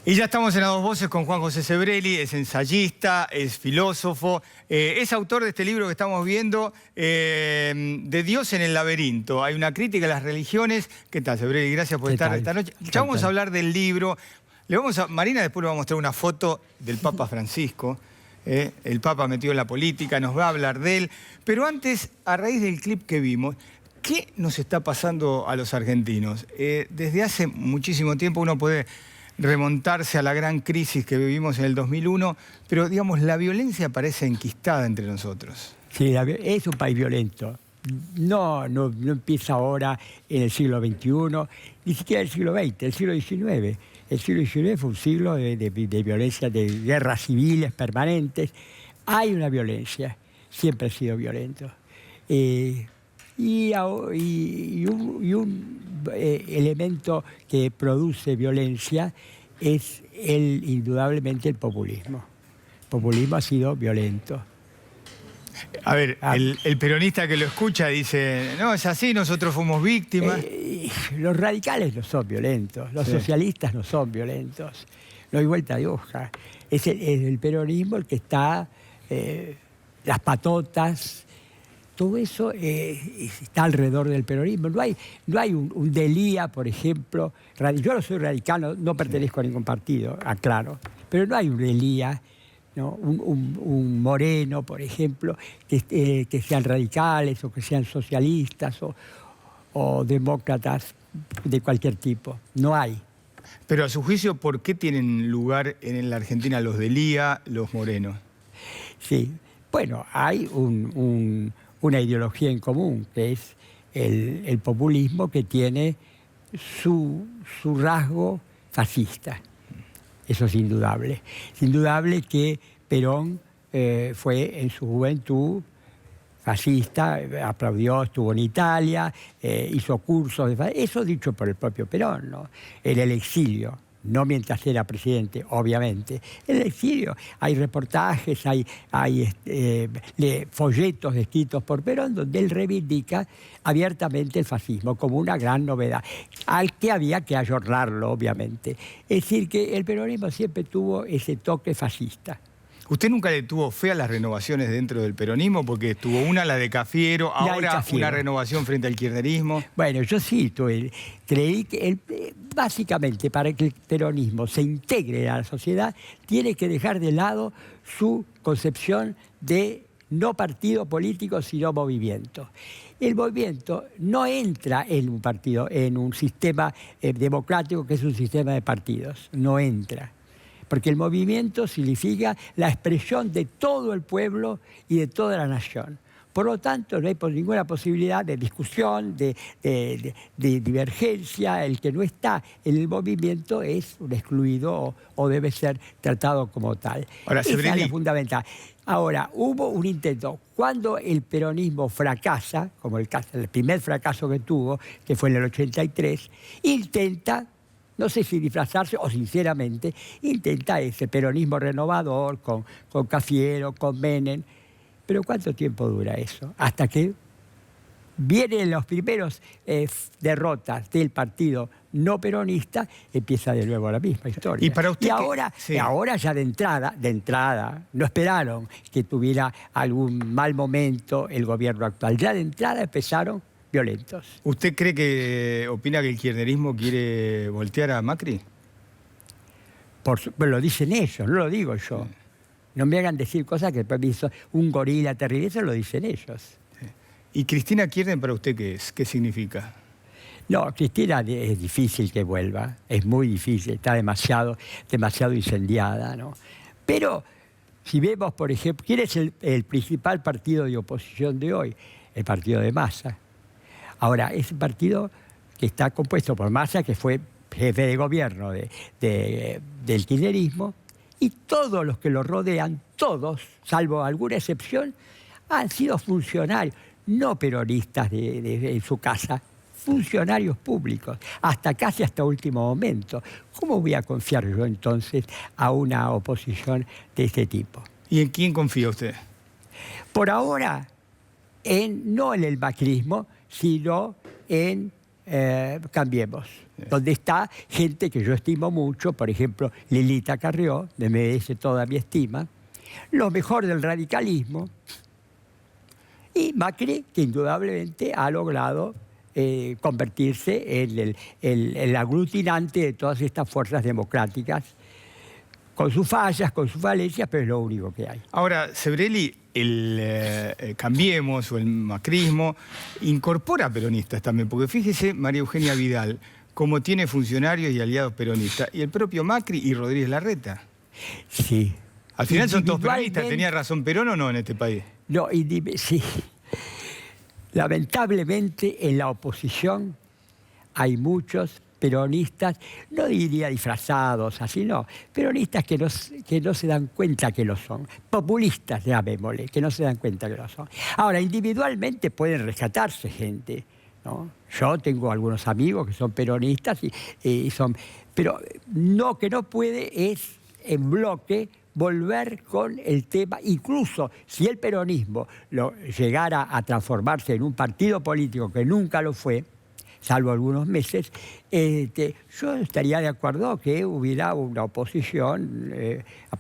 Y ya estamos en A Dos Voces con Juan José Sebrelli, es ensayista, es filósofo, es autor de este libro que estamos viendo, de Dios en el laberinto. Hay una crítica a las religiones. ¿Qué tal, Sebrelli? Gracias por estar esta noche. Ya vamos a hablar del libro. Marina después le va a mostrar una foto del Papa Francisco. El Papa metido en la política, nos va a hablar de él. Pero antes, a raíz del clip que vimos, ¿qué nos está pasando a los argentinos? Desde hace muchísimo tiempo uno puede remontarse a la gran crisis que vivimos en el 2001, pero digamos, la violencia parece enquistada entre nosotros. Sí, es un país violento. No empieza ahora en el siglo XXI, ni siquiera el siglo XX, el siglo XIX. El siglo XIX fue un siglo de violencia, de guerras civiles permanentes. Hay una violencia, siempre ha sido violento. Y un elemento que produce violencia es indudablemente el populismo. El populismo ha sido violento. A ver, el peronista que lo escucha dice, no, es así, nosotros fuimos víctimas. Los radicales no son violentos, los socialistas no son violentos. No hay vuelta de hoja. Es el peronismo el que está, las patotas, todo eso está alrededor del peronismo. No hay un Delía, por ejemplo. Yo no soy radical, no pertenezco a ningún partido, aclaro. Pero no hay un Delía, ¿no? Un Moreno, por ejemplo, que sean radicales o que sean socialistas o demócratas de cualquier tipo. No hay. Pero a su juicio, ¿por qué tienen lugar en la Argentina los Delía, los Moreno? Sí, bueno, hay una ideología en común, que es el populismo, que tiene su rasgo fascista. Eso es indudable. Es indudable que Perón fue en su juventud fascista, aplaudió, estuvo en Italia, hizo cursos eso dicho por el propio Perón, ¿no? En el exilio. No mientras era presidente, obviamente. En el exilio hay reportajes, hay folletos escritos por Perón donde él reivindica abiertamente el fascismo como una gran novedad, al que había que ayornarlo, obviamente. Es decir, que el peronismo siempre tuvo ese toque fascista. ¿Usted nunca le tuvo fe a las renovaciones dentro del peronismo? Porque tuvo la de Cafiero, ahora una renovación frente al kirchnerismo. Bueno, yo sí creí que básicamente para que el peronismo se integre a la sociedad tiene que dejar de lado su concepción de no partido político, sino movimiento. El movimiento no entra en un partido, en un sistema democrático que es un sistema de partidos. No entra. Porque el movimiento significa la expresión de todo el pueblo y de toda la nación. Por lo tanto, no hay ninguna posibilidad de discusión, de divergencia. El que no está en el movimiento es un excluido o debe ser tratado como tal. Ahora, esa es la fundamental. Ahora, hubo un intento. Cuando el peronismo fracasa, como el primer fracaso que tuvo, que fue en el 83, intenta, no sé si disfrazarse o sinceramente, intenta ese peronismo renovador con Cafiero, con Menem. Pero ¿cuánto tiempo dura eso? Hasta que vienen los primeros derrotas del partido no peronista, empieza de nuevo la misma historia. Y para usted ahora ya de entrada, no esperaron que tuviera algún mal momento el gobierno actual. Ya de entrada empezaron violentos. ¿Usted opina que el kirchnerismo quiere voltear a Macri? Lo dicen ellos, no lo digo yo. Sí. No me hagan decir cosas que después me hizo un gorila terrible, eso lo dicen ellos. Sí. ¿Y Cristina Kirchner para usted qué es? ¿Qué significa? No, Cristina es difícil que vuelva, es muy difícil, está demasiado incendiada, ¿no? Pero si vemos, por ejemplo, ¿quién es el principal partido de oposición de hoy? El partido de Massa. Ahora, ese partido que está compuesto por Massa, que fue jefe de gobierno del kirchnerismo, y todos los que lo rodean, todos, salvo alguna excepción, han sido funcionarios, no peronistas en su casa, funcionarios públicos, casi hasta último momento. ¿Cómo voy a confiar yo entonces a una oposición de este tipo? ¿Y en quién confía usted? Por ahora, no en el macrismo, sino en Cambiemos, donde está gente que yo estimo mucho, por ejemplo, Lilita Carrió, me merece toda mi estima, lo mejor del radicalismo, y Macri, que indudablemente ha logrado convertirse en el aglutinante de todas estas fuerzas democráticas, con sus fallas, con sus falencias, pero es lo único que hay. Ahora, Sebrelli, el Cambiemos o el macrismo incorpora peronistas también, porque fíjese María Eugenia Vidal, cómo tiene funcionarios y aliados peronistas, y el propio Macri y Rodríguez Larreta. Sí. Al final son todos peronistas. ¿Tenía razón Perón o no en este país? No, sí. Lamentablemente en la oposición hay muchos peronistas, no diría disfrazados, así no, peronistas que no se dan cuenta que lo son, populistas, llamémosle, que no se dan cuenta que lo son. Ahora, individualmente pueden rescatarse gente, ¿no? Yo tengo algunos amigos que son peronistas y son... Pero lo que no puede es, en bloque, volver con el tema, incluso si el peronismo llegara a transformarse en un partido político que nunca lo fue, salvo algunos meses, yo estaría de acuerdo que hubiera una oposición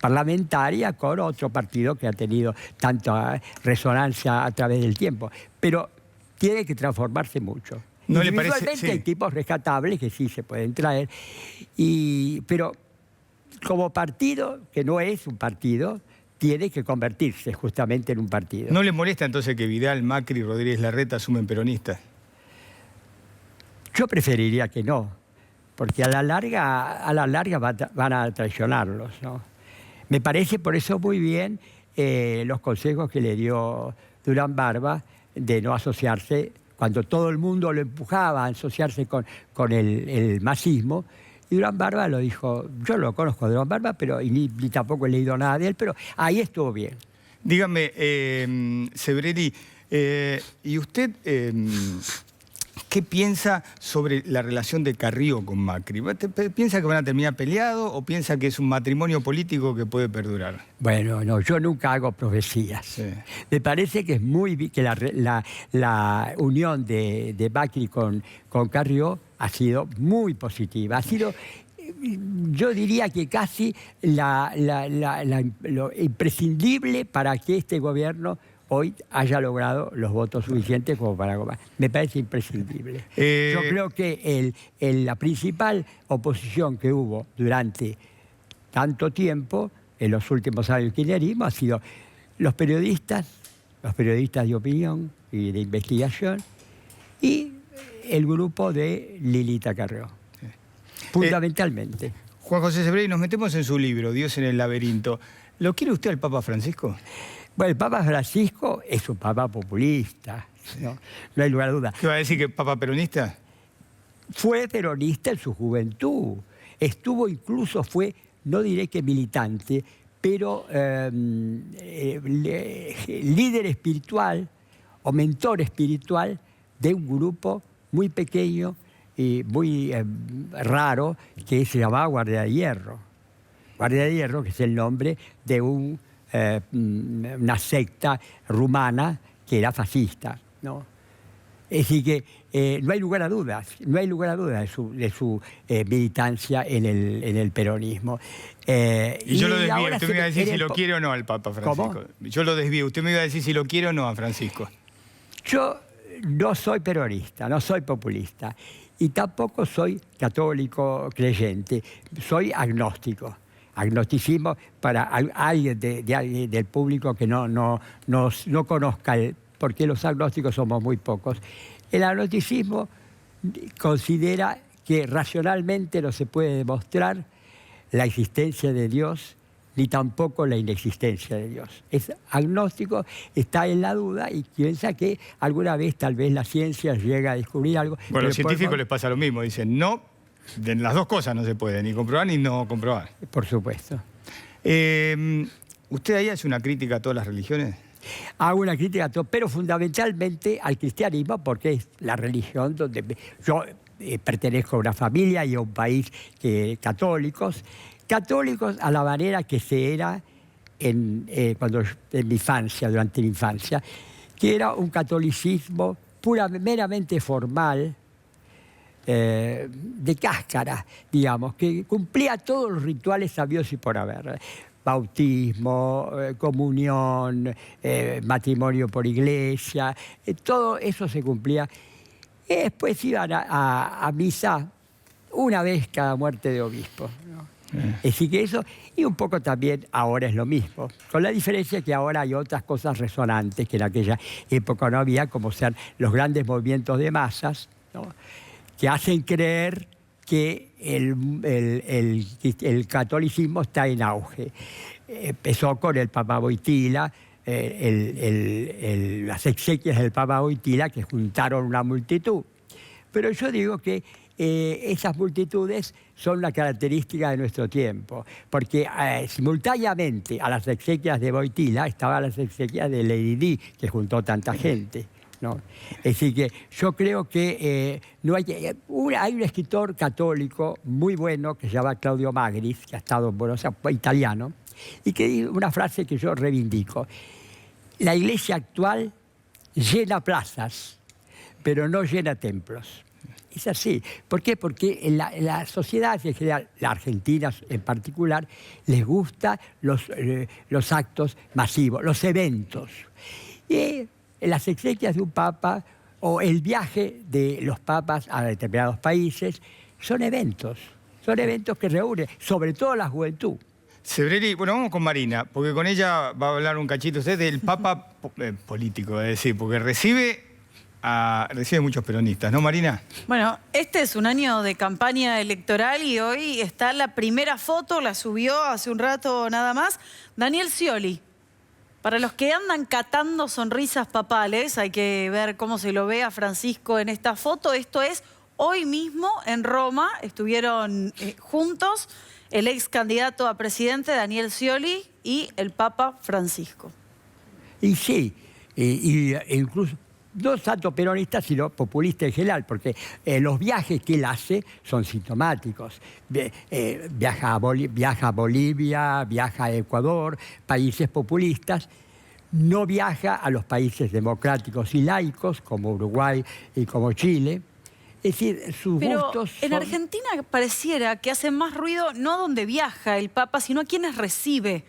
parlamentaria con otro partido que ha tenido tanta resonancia a través del tiempo. Pero tiene que transformarse mucho. ¿No le parece? Individualmente hay tipos rescatables que sí se pueden traer, pero como partido, que no es un partido, tiene que convertirse justamente en un partido. ¿No le molesta entonces que Vidal, Macri y Rodríguez Larreta asumen peronistas? Yo preferiría que no, porque a la larga van a traicionarlos, ¿no? Me parece por eso muy bien los consejos que le dio Durán Barba de no asociarse, cuando todo el mundo lo empujaba a asociarse con el masismo. Y Durán Barba lo dijo, yo lo conozco a Durán Barba, pero ni tampoco he leído nada de él, pero ahí estuvo bien. Dígame, Sebrelli, ¿y usted qué piensa sobre la relación de Carrió con Macri? ¿Piensa que van a terminar peleados o piensa que es un matrimonio político que puede perdurar? Bueno, no, yo nunca hago profecías. Sí. Me parece que es que la unión de Macri con Carrió ha sido muy positiva. Ha sido, yo diría que casi lo imprescindible para que este gobierno hoy haya logrado los votos suficientes como para gobernar. Me parece imprescindible. Yo creo que la principal oposición que hubo durante tanto tiempo, en los últimos años del kirchnerismo, ha sido los periodistas de opinión y de investigación, y el grupo de Lilita Carrió, fundamentalmente. Juan José Sebrelli, nos metemos en su libro, Dios en el laberinto. ¿Lo quiere usted al Papa Francisco? Bueno, el Papa Francisco es un papa populista, no hay lugar a duda. ¿Qué va a decir, que papa peronista? Fue peronista en su juventud. No diré que militante, pero líder espiritual o mentor espiritual de un grupo muy pequeño y muy raro que se llamaba Guardia de Hierro. Guardia de Hierro, que es el nombre de una secta rumana que era fascista, ¿no? Es decir, que no hay lugar a dudas de su militancia en el peronismo. Y yo lo desvío, usted me iba a decir si lo quiere o no al Papa Francisco. ¿Cómo? Yo lo desvío, usted me iba a decir si lo quiere o no a Francisco. Yo no soy peronista, no soy populista, y tampoco soy católico creyente, soy agnóstico. Agnosticismo, para alguien del público que no conozca, porque los agnósticos somos muy pocos. El agnosticismo considera que racionalmente no se puede demostrar la existencia de Dios, ni tampoco la inexistencia de Dios. Es agnóstico, está en la duda y piensa que alguna vez tal vez la ciencia llega a descubrir algo. Bueno, a los científicos les pasa lo mismo, dicen no. De las dos cosas no se puede, ni comprobar ni no comprobar. Por supuesto. ¿Usted ahí hace una crítica a todas las religiones? Hago una crítica a todo, pero fundamentalmente al cristianismo, porque es la religión donde yo pertenezco a una familia y a un país católicos a la manera que se era en mi infancia, durante la infancia, que era un catolicismo meramente formal, de cáscara, digamos, que cumplía todos los rituales sabios y por haber. Bautismo, comunión, matrimonio por iglesia, todo eso se cumplía. Y después iban a misa una vez cada muerte de obispo, ¿no? Así que eso, y un poco también ahora es lo mismo, con la diferencia que ahora hay otras cosas resonantes que en aquella época no había, como sean los grandes movimientos de masas, ¿no?, que hacen creer que el catolicismo está en auge. Empezó con el Papa Wojtyła, las exequias del Papa Wojtyła, que juntaron una multitud. Pero yo digo que esas multitudes son la característica de nuestro tiempo, porque simultáneamente a las exequias de Wojtyła estaban las exequias de Lady Di, que juntó tanta gente, ¿no? Es decir, que yo creo que hay un escritor católico muy bueno que se llama Claudio Magris, que ha estado en Buenos Aires, italiano, y que dice una frase que yo reivindico: la iglesia actual llena plazas, pero no llena templos. Es así. ¿Por qué? Porque en la sociedad en general, la Argentina en particular, les gustan los actos masivos, los eventos. Y las exequias de un papa o el viaje de los papas a determinados países son eventos que reúnen, sobre todo la juventud. Sebrelli, bueno, vamos con Marina, porque con ella va a hablar un cachito usted del papa político, es decir, porque recibe muchos peronistas, ¿no, Marina? Bueno, este es un año de campaña electoral y hoy está la primera foto, la subió hace un rato nada más, Daniel Scioli. Para los que andan catando sonrisas papales, hay que ver cómo se lo ve a Francisco en esta foto. Esto es hoy mismo en Roma, estuvieron juntos el ex candidato a presidente Daniel Scioli y el Papa Francisco. Y sí, incluso no tanto peronista, sino populista en general, porque los viajes que él hace son sintomáticos. Viaja a Bolivia, viaja a Ecuador, países populistas. No viaja a los países democráticos y laicos, como Uruguay y como Chile. Es decir, sus gustos en Argentina pareciera que hace más ruido no donde viaja el Papa, sino a quienes recibe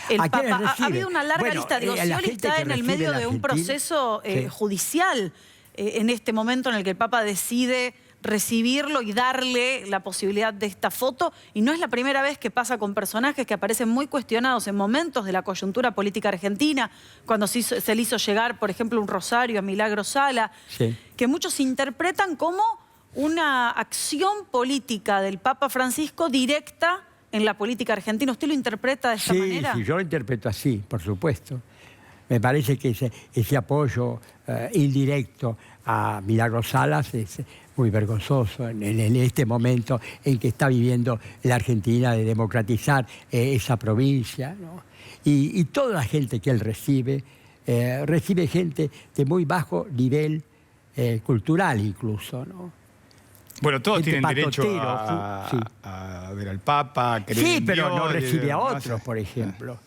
el Papa. Ha habido una larga lista. Digo, Scioli está en el medio de un proceso judicial en este momento en el que el Papa decide recibirlo y darle la posibilidad de esta foto. Y no es la primera vez que pasa con personajes que aparecen muy cuestionados en momentos de la coyuntura política argentina, cuando se le hizo llegar, por ejemplo, un rosario a Milagro Sala, que muchos interpretan como una acción política del Papa Francisco directa en la política argentina. ¿Usted lo interpreta de esta manera? Sí, yo lo interpreto así, por supuesto. Me parece que ese apoyo indirecto a Milagro Salas es muy vergonzoso en este momento en que está viviendo la Argentina de democratizar esa provincia, ¿no? Y toda la gente que él recibe gente de muy bajo nivel cultural incluso, ¿no? Bueno, todos tienen derecho a ver al Papa, a creer en pero Dios, no recibe a otros, por ejemplo.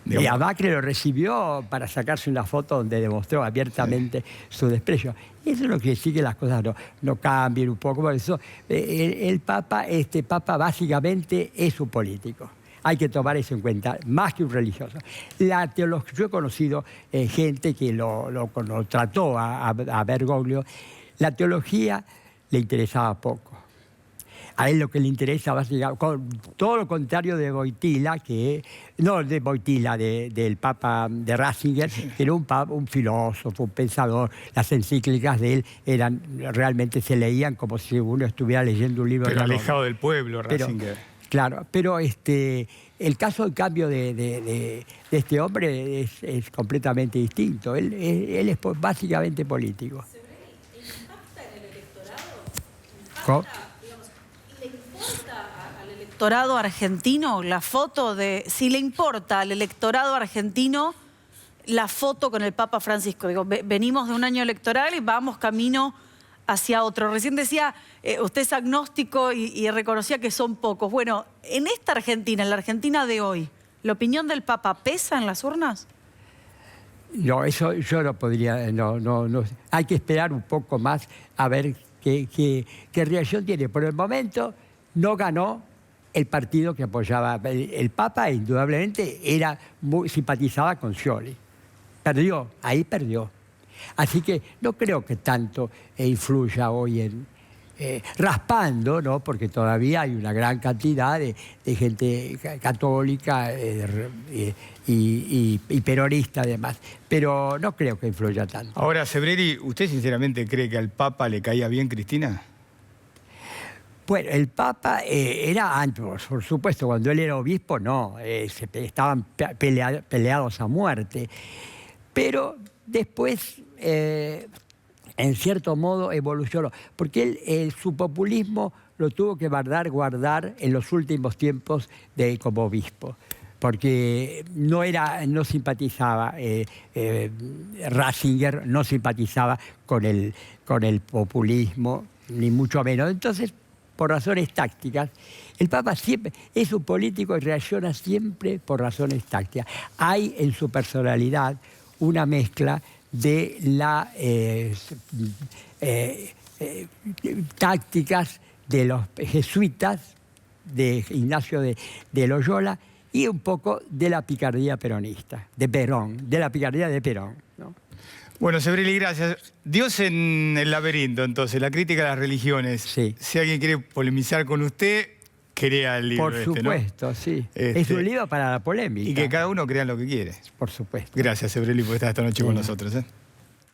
Y a Macri lo recibió para sacarse una foto donde demostró abiertamente su desprecio. Y eso no quiere decir que las cosas no cambien un poco. Por eso, este Papa básicamente es un político. Hay que tomar eso en cuenta, más que un religioso. La teología, yo he conocido gente que lo trató a Bergoglio. La teología le interesaba poco. A él lo que le interesa básicamente, todo lo contrario de Wojtyła, del Papa de Ratzinger, que era un filósofo, un pensador. Las encíclicas de él realmente se leían como si uno estuviera leyendo un libro. Pero alejado del pueblo, Ratzinger. Claro, pero el caso, en cambio, de este hombre es completamente distinto. Él es básicamente político. ¿Le impacta en el electorado? ¿Cómo? ¿Le importa al electorado argentino la foto si le importa al electorado argentino la foto con el Papa Francisco? Digo, venimos de un año electoral y vamos camino hacia otro. Recién decía, usted es agnóstico y reconocía que son pocos. Bueno, en esta Argentina, en la Argentina de hoy, ¿la opinión del Papa pesa en las urnas? No, eso yo no podría, no. Hay que esperar un poco más a ver qué reacción tiene. Por el momento no ganó el partido que apoyaba. El Papa indudablemente simpatizaba con Scioli. Perdió, ahí perdió. Así que no creo que tanto influya hoy en... raspando, ¿no? Porque todavía hay una gran cantidad de gente católica y peronista además, pero no creo que influya tanto. Ahora, Sebrelli, ¿usted sinceramente cree que al Papa le caía bien Cristina? Bueno, el Papa era antes, por supuesto, cuando él era obispo, no, estaban peleados a muerte, pero después... en cierto modo evolucionó, porque él su populismo lo tuvo que guardar en los últimos tiempos como obispo, porque no simpatizaba, Ratzinger no simpatizaba con el populismo, ni mucho menos. Entonces, por razones tácticas, el Papa siempre es un político y reacciona siempre por razones tácticas. Hay en su personalidad una mezcla de las tácticas de los jesuitas, de Ignacio de Loyola, y un poco de la picardía peronista, de la picardía de Perón, ¿no? Bueno, Sebrelli, gracias. Dios en el laberinto, entonces, la crítica a las religiones. Sí. Si alguien quiere polemizar con usted, crea el libro. Por supuesto, ¿no? Sí. Es un libro para la polémica. Y que cada uno crea lo que quiere. Por supuesto. Gracias, Sebrelli, por estar esta noche con nosotros.